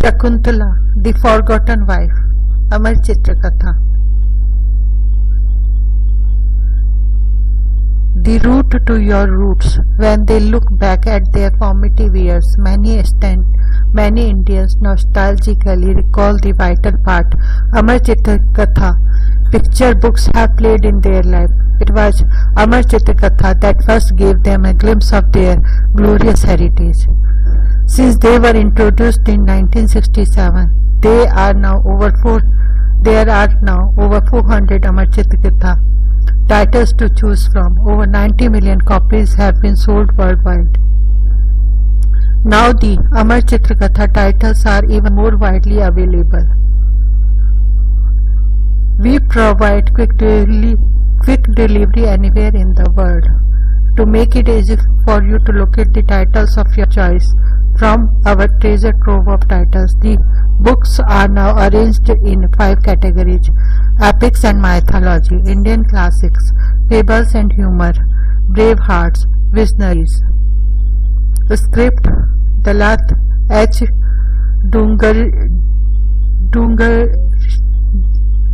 Shakuntala, the Forgotten Wife, Amar Chitra Katha. The route to your roots. When they look back at their formative years, many Indians nostalgically recall the vital part Amar Chitra Katha picture books have played in their life. It was Amar Chitra Katha that first gave them a glimpse of their glorious heritage. Since they were introduced in 1967, there are now over 400 Amar Chitra Katha titles to choose from. Over 90 million copies have been sold worldwide. Now the Amar Chitra Katha titles are even more widely available. We provide quick delivery anywhere in the world. To make it easy for you to locate the titles of your choice from our treasure trove of titles, the books are now arranged in 5 categories: epics and mythology, Indian classics, fables and humor, brave hearts, visionaries. The script: Dalat H.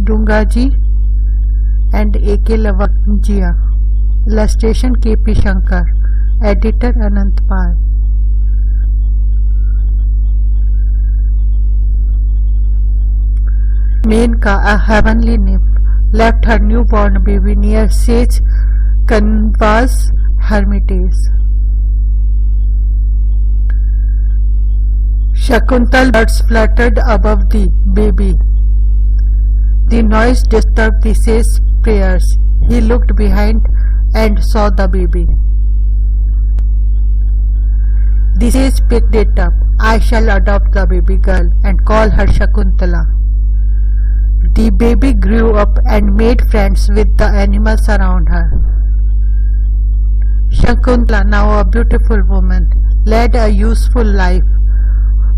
Dungaji and A.K. Lavangia. Illustration K.P. Shankar. Editor Anant Pal. Menka, a heavenly nymph, left her newborn baby near sage Kanva's hermitage. Shakuntala birds fluttered above the baby. The noise disturbed the sage's prayers. He looked behind and saw the baby. The sage picked it up. I shall adopt the baby girl and call her Shakuntala. The baby grew up and made friends with the animals around her. Shakuntala, now a beautiful woman, led a useful life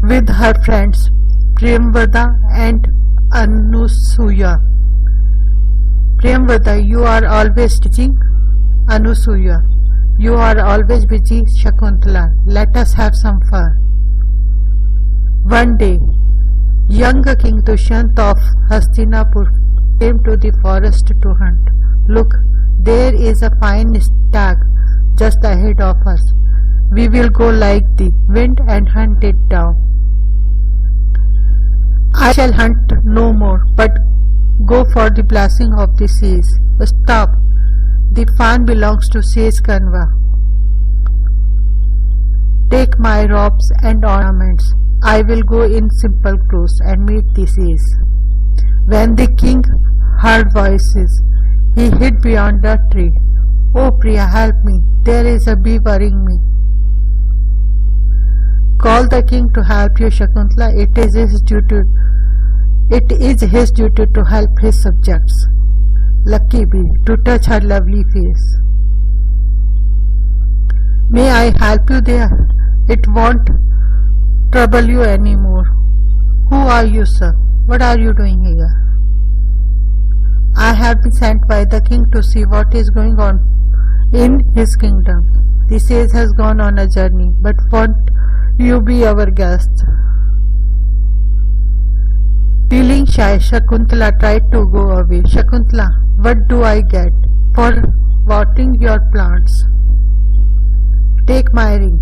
with her friends Priyamvada and Anusuya. Priyamvada, you are always teaching. Anusuya, you are always busy. Shakuntala, let us have some fun. One day, young King Dushyant of Hastinapur came to the forest to hunt. Look, there is a fine stag just ahead of us. We will go like the wind and hunt it down. I shall hunt no more, but go for the blessing of the sage. Stop, the fawn belongs to sage Kanva. Take my robes and ornaments. I will go in simple clothes and meet the sage. When the king heard voices, he hid beyond a tree. Oh Priya, help me, there is a bee worrying me. Call the king to help you, Shakuntala. It is his duty to help his subjects. Lucky bee, to touch her lovely face. May I help you there? It won't trouble you anymore. Who are you, sir? What are you doing here? I have been sent by the king to see what is going on in his kingdom. The sage has gone on a journey, but won't you be our guest? Feeling shy, Shakuntala tried to go away. Shakuntala, what do I get for watering your plants? Take my ring.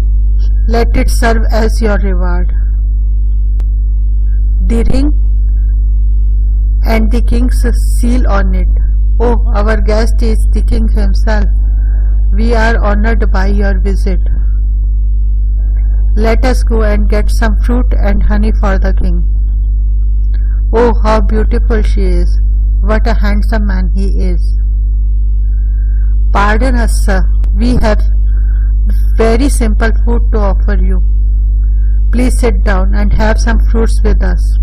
Let it serve as your reward. The ring and the king's seal on it. Oh, our guest is the king himself. We are honored by your visit. Let us go and get some fruit and honey for the king. Oh, how beautiful she is. What a handsome man he is. Pardon us, sir. We have very simple food to offer you. Please sit down and have some fruits with us.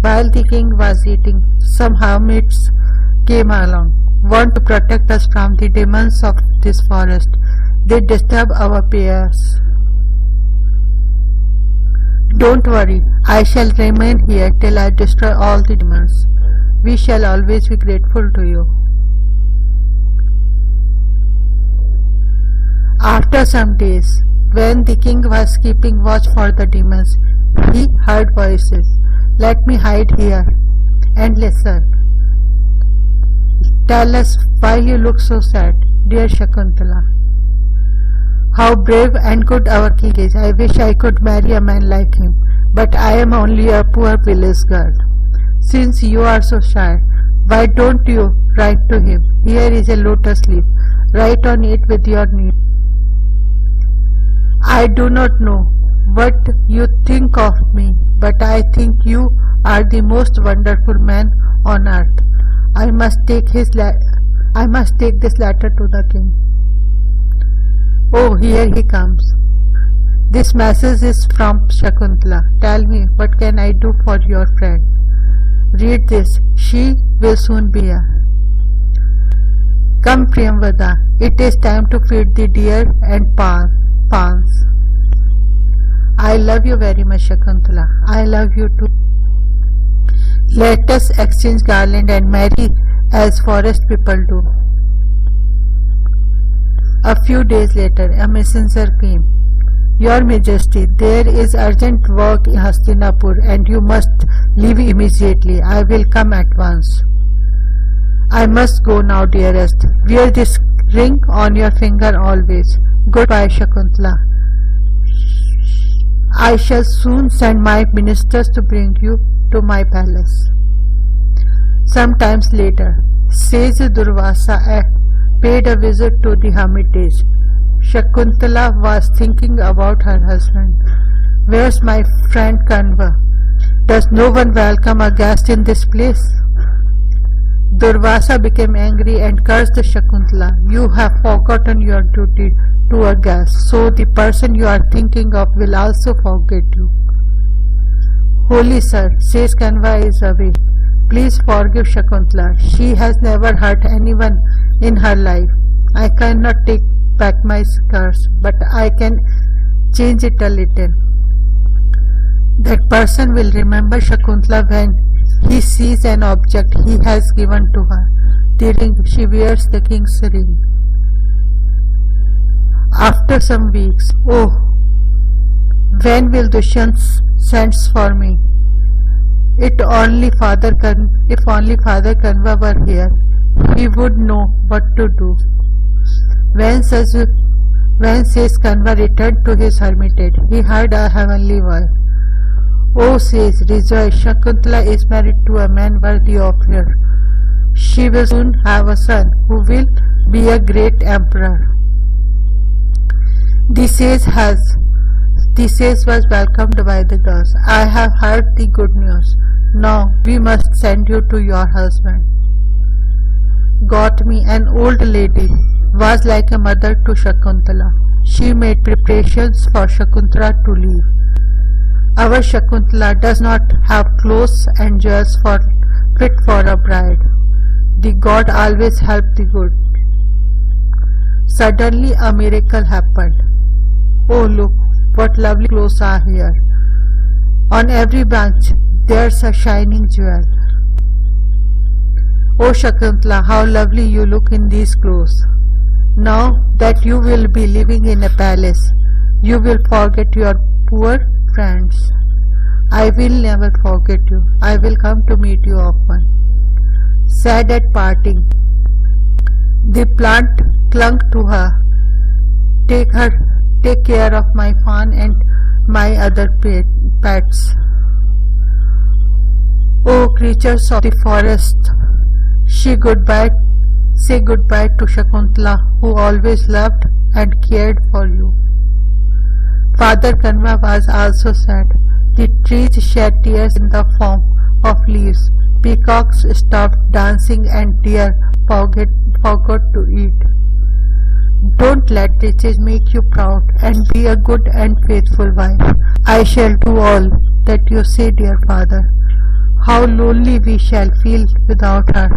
While the king was eating, some hermits came along, want to protect us from the demons of this forest. They disturb our prayers. Don't worry, I shall remain here till I destroy all the demons. We shall always be grateful to you. After some days, when the king was keeping watch for the demons, He heard voices. Let me hide here and listen. Tell us why you look so sad, dear Shakuntala. How brave and good our king is. I wish I could marry a man like him, but I am only a poor village girl. Since you are so shy, why don't you write to him? Here is a lotus leaf. Write on it with your name. I do not know what you think of me, but I think you are the most wonderful man on earth. I must take this letter to the king. Oh, here he comes. This message is from Shakuntala. Tell me, what can I do for your friend? Read this. She will soon be here. Come, Priyamvada. It is time to feed the deer and pawns. I love you very much, Shakuntala. I love you too. Let us exchange garland and marry as forest people do. A few days later, a messenger came. Your Majesty, there is urgent work in Hastinapur and you must leave immediately. I will come at once. I must go now, dearest. Wear this ring on your finger always. Goodbye, Shakuntala. I shall soon send my ministers to bring you to my palace. Sometimes later, sage Durvasa paid a visit to the hermitage. Shakuntala was thinking about her husband. Where's my friend Kanva? Does no one welcome a guest in this place? Durvasa became angry and cursed Shakuntala. You have forgotten your duty to a guest, so the person you are thinking of will also forget you. Holy sir, says Kanva is away. Please forgive Shakuntala. She has never hurt anyone in her life. I cannot take back my curse, but I can change it a little. That person will remember Shakuntala when he sees an object he has given to her. The ring, she wears the king's ring. After some weeks, oh, when will Dushyant send for me? If only Father Kanva were here, he would know what to do. When says Kanva returned to his hermitage, he heard a heavenly voice. Oh, says, rejoice, Shakuntala is married to a man worthy of her. She will soon have a son who will be a great emperor. The sage was welcomed by the gods. I have heard the good news. Now we must send you to your husband. Gautami, an old lady, was like a mother to Shakuntala. She made preparations for Shakuntala to leave. Our Shakuntala does not have clothes and jewels fit for a bride. The god always helped the good. Suddenly a miracle happened. Oh, look, what lovely clothes are here. On every branch there's a shining jewel. Oh, Shakuntala, how lovely you look in these clothes. Now that you will be living in a palace, you will forget your poor friends. I will never forget you. I will come to meet you often. Sad at parting, the plant clung to her. Take care of my fawn and my other pets. Oh, creatures of the forest, say goodbye to Shakuntala, who always loved and cared for you. Father Kanva was also sad. The trees shed tears in the form of leaves. Peacocks stopped dancing and deer forgot to eat. Don't let riches make you proud, and be a good and faithful wife. I shall do all that you say, dear father. How lonely we shall feel without her.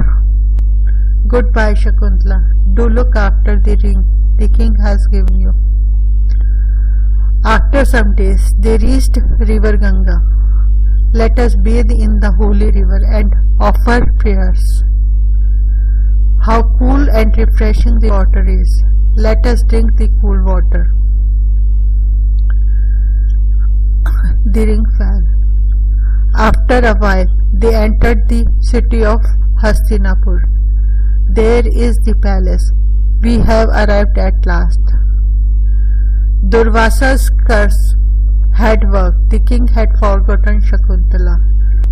Goodbye, Shakuntala. Do look after the ring the king has given you. After some days, they reached river Ganga. Let us bathe in the holy river and offer prayers. How cool and refreshing the water is. Let us drink the cool water. The ring fell. After a while, they entered the city of Hastinapur. There is the palace. We have arrived at last. Durvasa's curse had worked. The king had forgotten Shakuntala.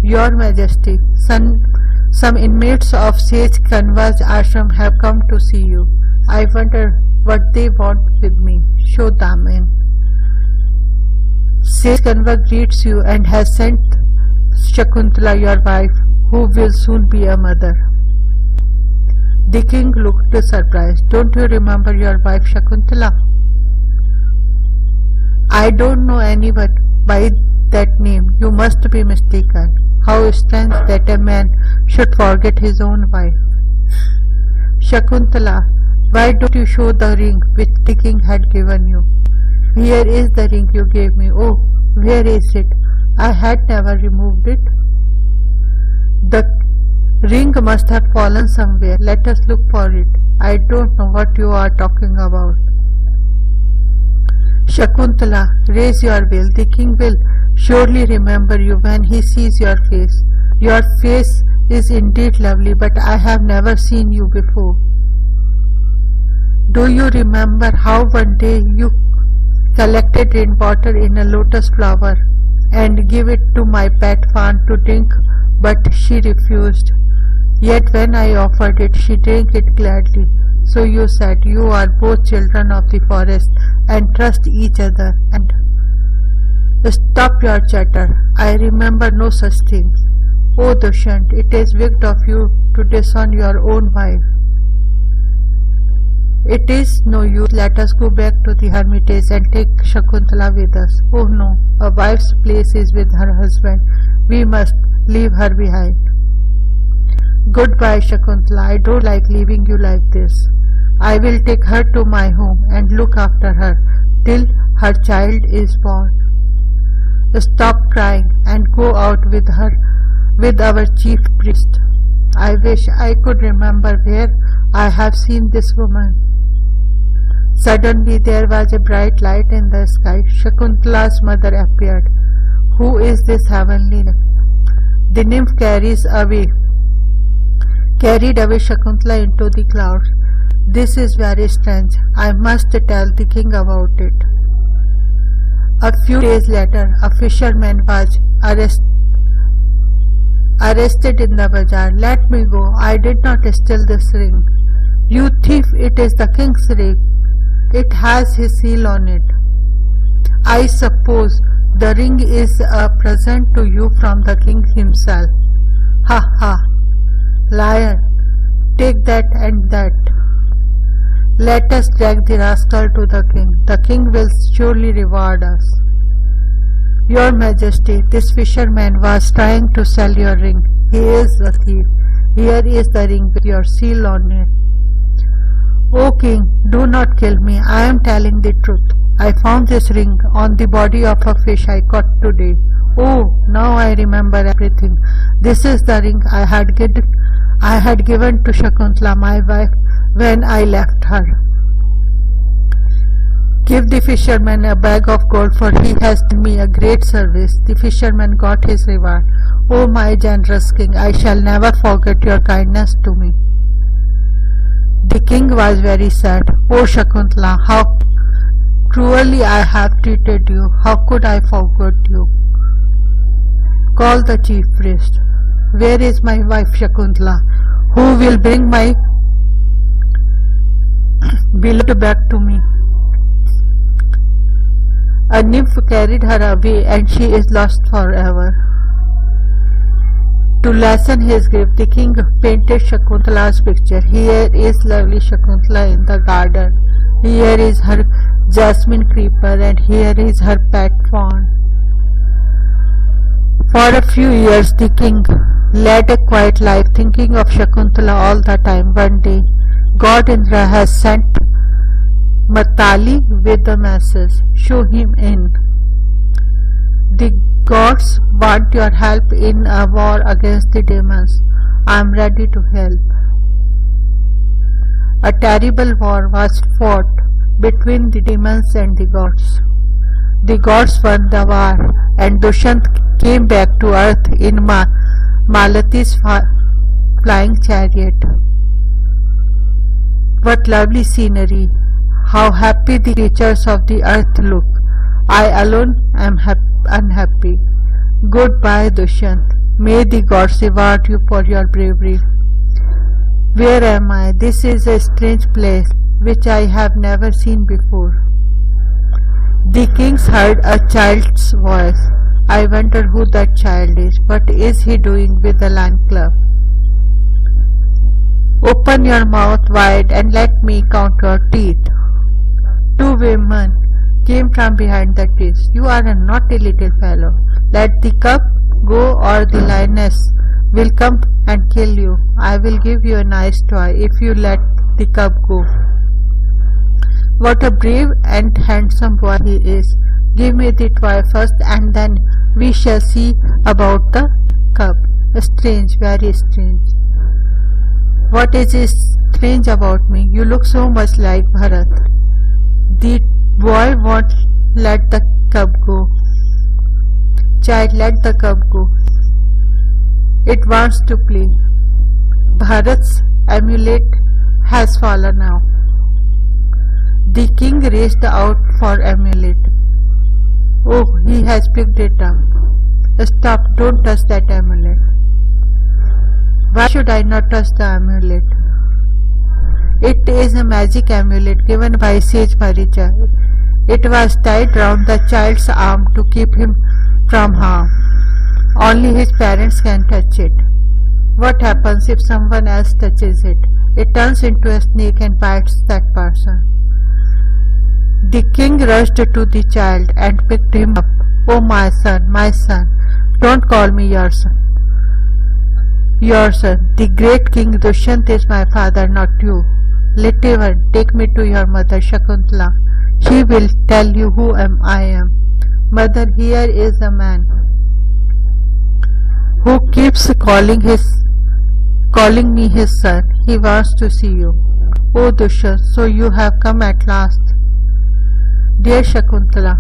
Your Majesty, some inmates of Sage Kanwa's ashram have come to see you. I wonder what they want with me. Show them in. Sage Kanwa greets you and has sent Shakuntala, your wife, who will soon be a mother. The king looked surprised. Don't you remember your wife Shakuntala? I don't know anyone by that name. You must be mistaken. How strange that a man should forget his own wife. Shakuntala, why don't you show the ring which the king had given you? Here is the ring you gave me. Oh, where is it? I had never removed it. The ring must have fallen somewhere. Let us look for it. I don't know what you are talking about. Shakuntala, raise your veil. The king will surely remember you when he sees your face. Your face is indeed lovely, but I have never seen you before. Do you remember how one day you collected rainwater in a lotus flower and gave it to my pet fawn to drink, but she refused? Yet when I offered it, she drank it gladly. So you said you are both children of the forest and trust each other and... Stop your chatter. I remember no such thing. Oh Dushyant, it is wicked of you to disown your own wife. It is no use. Let us go back to the hermitage and take Shakuntala with us. Oh no, a wife's place is with her husband. We must leave her behind. Goodbye, Shakuntala. I don't like leaving you like this. I will take her to my home and look after her till her child is born. Stop crying and go out with her, with our chief priest. I wish I could remember where I have seen this woman. Suddenly there was a bright light in the sky. Shakuntala's mother appeared. Who is this heavenly nymph? The nymph carried away Shakuntala into the clouds. This is very strange. I must tell the king about it. A few days later, a fisherman was arrested in the bazaar. Let me go. I did not steal this ring. You thief, it is the king's ring. It has his seal on it. I suppose the ring is a present to you from the king himself. Ha ha! Liar! Take that and that. Let us drag the rascal to the king. The king will surely reward us. Your Majesty, this fisherman was trying to sell your ring. He is a thief. Here is the ring with your seal on it. O king, do not kill me. I am telling the truth. I found this ring on the body of a fish I caught today. Oh, now I remember everything. This is the ring I had given to Shakuntala, my wife, when I left her. Give the fisherman a bag of gold, for he has done me a great service. The fisherman got his reward. O my generous king, I shall never forget your kindness to me. The king was very sad. O Shakuntala, how cruelly I have treated you. How could I forget you? Call the chief priest. Where is my wife Shakuntala? Who will bring my beloved back to me? A nymph carried her away and she is lost forever. To lessen his grief, the king painted Shakuntala's picture. Here is lovely Shakuntala in the garden. Here is her jasmine creeper and here is her pet fawn. For a few years the king led a quiet life, thinking of Shakuntala all the time. One day, God Indra has sent Matali with the message, show him in. The gods want your help in a war against the demons. I am ready to help. A terrible war was fought between the demons and the gods. The gods won the war and Dushyant came back to earth in Malati's flying chariot. What lovely scenery! How happy the creatures of the earth look! I alone am unhappy. Goodbye, Dushyant. May the gods reward you for your bravery. Where am I? This is a strange place which I have never seen before. The kings heard a child's voice. I wonder who that child is. What is he doing with the lion club? Open your mouth wide and let me count your teeth. Two women came from behind the trees. You are a naughty little fellow. Let the cub go or the lioness will come and kill you. I will give you a nice toy if you let the cub go. What a brave and handsome boy he is. Give me the toy first and then we shall see about the cub. Strange, very strange. What is strange about me? You look so much like Bharat. The boy won't let the cub go. Child, let the cub go. It wants to play. Bharat's amulet has fallen now. The king reached out for amulet. Oh, he has picked it up. Stop, don't touch that amulet. Why should I not touch the amulet? It is a magic amulet given by sage Maricha. It was tied round the child's arm to keep him from harm. Only his parents can touch it. What happens if someone else touches it? It turns into a snake and bites that person. The king rushed to the child and picked him up. Oh, my son, don't call me your son. Your son, the great King Dushyant is my father, not you. Little one, take me to your mother Shakuntala. She will tell you who I am. Mother, here is a man who keeps calling me his son. He wants to see you. Oh Dushyant, so you have come at last. Dear Shakuntala,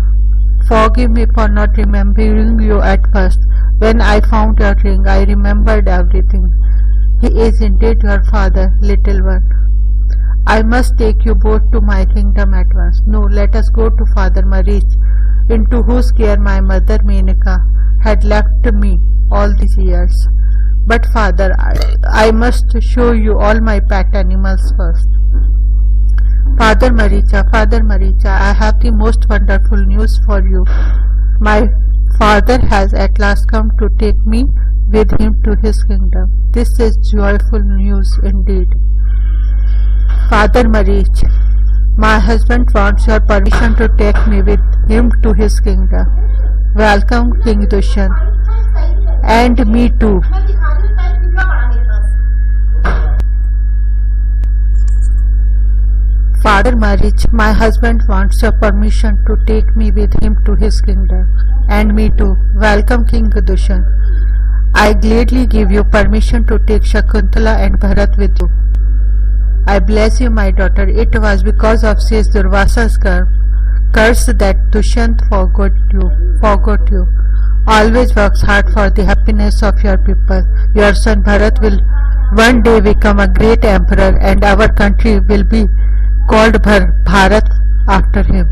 forgive me for not remembering you at first. When I found your ring, I remembered everything. He is indeed your father, little one. I must take you both to my kingdom at once. No, let us go to Father Marich, into whose care my mother Menaka had left me all these years. But father, I must show you all my pet animals first. Father Maricha, I have the most wonderful news for you. My father has at last come to take me with him to his kingdom. This is joyful news indeed. Father Marich, my husband wants your permission to take me with him to his kingdom. Welcome, King Dushyant. And me too. Father Marich, my husband wants your permission to take me with him to his kingdom. And me too. Welcome, King Dushyant. I gladly give you permission to take Shakuntala and Bharat with you. I bless you, my daughter. It was because of sage Durvasa's curse that Dushyant forgot you. Always works hard for the happiness of your people. Your son Bharat will one day become a great emperor and our country will be called Bharat after him.